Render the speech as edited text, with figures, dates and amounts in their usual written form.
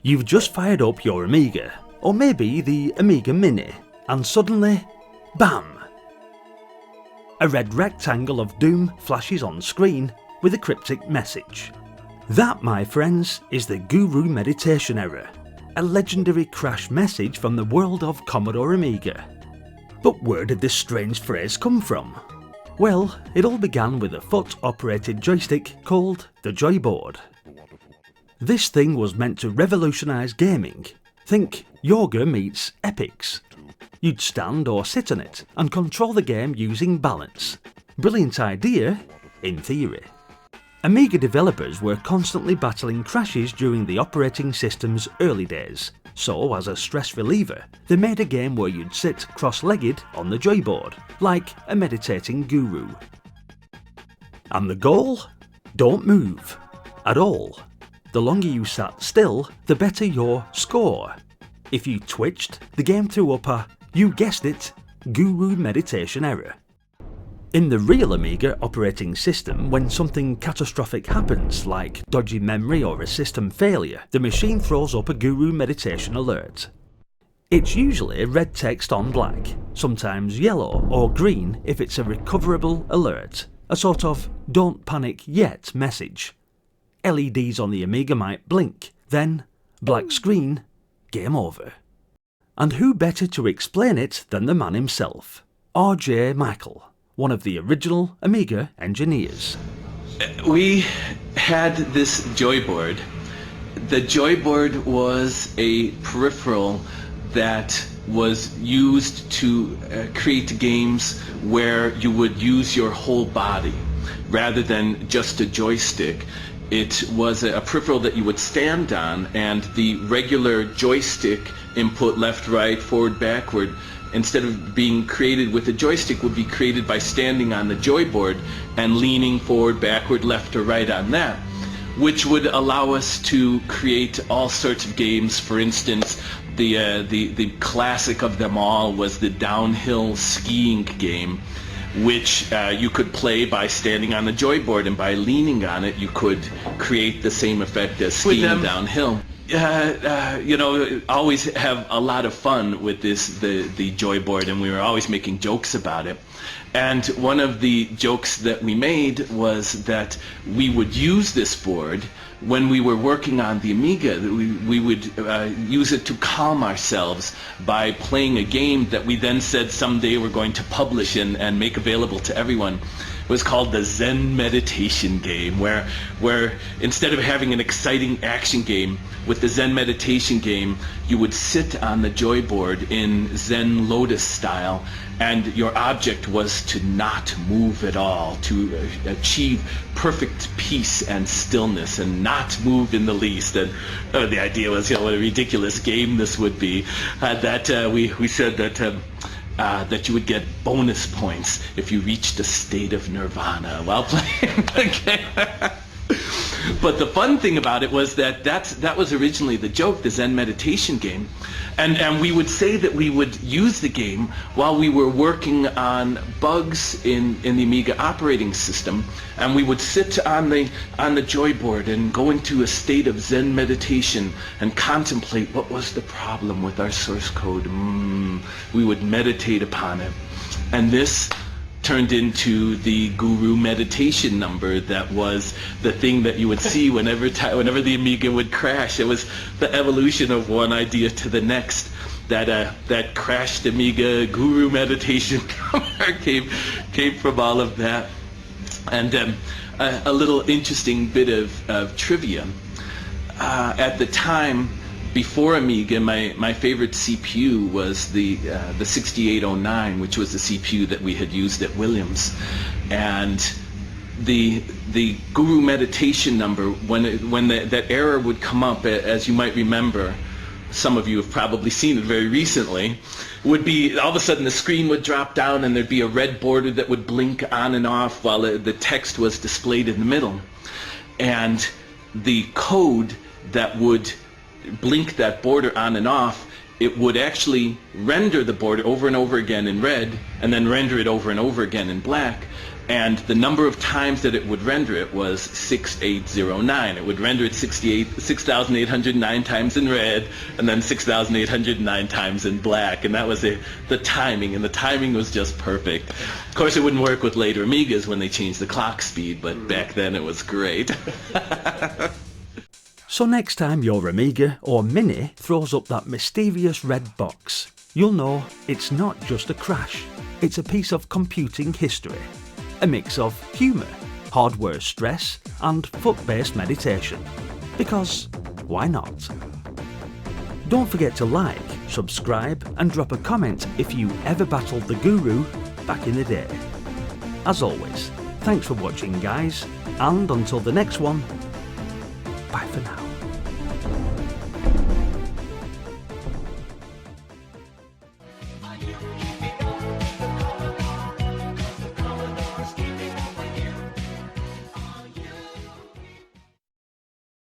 You've just fired up your Amiga, or maybe the Amiga Mini, and suddenly, BAM! A red rectangle of doom flashes on screen with a cryptic message. That, my friends, is the Guru Meditation error, a legendary crash message from the world of Commodore Amiga. But where did this strange phrase come from? Well, it all began with a foot-operated joystick called the Joyboard. This thing was meant to revolutionise gaming. Think yoga meets epics. You'd stand or sit on it and control the game using balance. Brilliant idea, in theory. Amiga developers were constantly battling crashes during the operating system's early days, so as a stress reliever, they made a game where you'd sit cross-legged on the Joyboard, like a meditating guru. And the goal? Don't move. At all. The longer you sat still, the better your score. If you twitched, the game threw up a, you guessed it, Guru Meditation error. In the real Amiga operating system, when something catastrophic happens, like dodgy memory or a system failure, the machine throws up a Guru Meditation alert. It's usually red text on black, sometimes yellow or green if it's a recoverable alert, a sort of don't panic yet message. LEDs on the Amiga might blink, then black screen, game over. And who better to explain it than the man himself, Mical, one of the original Amiga engineers. We had this Joyboard. The Joyboard was a peripheral that was used to create games where you would use your whole body rather than just a joystick. It was a peripheral that you would stand on, and the regular joystick input, left, right, forward, backward, instead of being created with a joystick, would be created by standing on the Joyboard and leaning forward, backward, left or right on that, which would allow us to create all sorts of games. For instance, the classic of them all was the downhill skiing game, which you could play by standing on the Joyboard, and by leaning on it you could create the same effect as skiing downhill. You know, always have a lot of fun with the Joyboard, and we were always making jokes about it. And one of the jokes that we made was that we would use this board when we were working on the Amiga. We would use it to calm ourselves by playing a game that we then said someday we're going to publish and make available to everyone. It was called the Zen Meditation game, where instead of having an exciting action game, with the Zen Meditation game, you would sit on the Joyboard in Zen Lotus style, and your object was to not move at all, to achieve perfect peace and stillness and not move in the least. And the idea was, you know, what a ridiculous game this would be. We said that you would get bonus points if you reached a state of nirvana while playing the game. But the fun thing about it was that was originally the joke, the Zen Meditation game. And we would say that we would use the game while we were working on bugs in the Amiga operating system, and we would sit on the Joyboard and go into a state of Zen meditation and contemplate what was the problem with our source code. We would meditate upon it. And this turned into the Guru Meditation number that was the thing that you would see whenever the Amiga would crash. It was the evolution of one idea to the next. That crashed Amiga Guru Meditation number came from all of that. And a little interesting bit of trivia. At the time, before Amiga, my favorite CPU was the 6809, which was the CPU that we had used at Williams. And the Guru Meditation number, when that error would come up, as you might remember, some of you have probably seen it very recently, would be all of a sudden the screen would drop down and there'd be a red border that would blink on and off while the text was displayed in the middle. And the code that would blink that border on and off, it would actually render the border over and over again in red, and then render it over and over again in black. and the number of times that it would render it was 6809. It would render it 6,809 times in red, and then 6,809 times in black, and that was the timing, and the timing was just perfect. Of course, it wouldn't work with later Amigas when they changed the clock speed, but back then it was great. So next time your Amiga or Mini throws up that mysterious red box, you'll know it's not just a crash, it's a piece of computing history. A mix of humour, hardware stress and foot-based meditation. Because why not? Don't forget to like, subscribe and drop a comment if you ever battled the Guru back in the day. As always, thanks for watching guys, and until the next one, bye for now.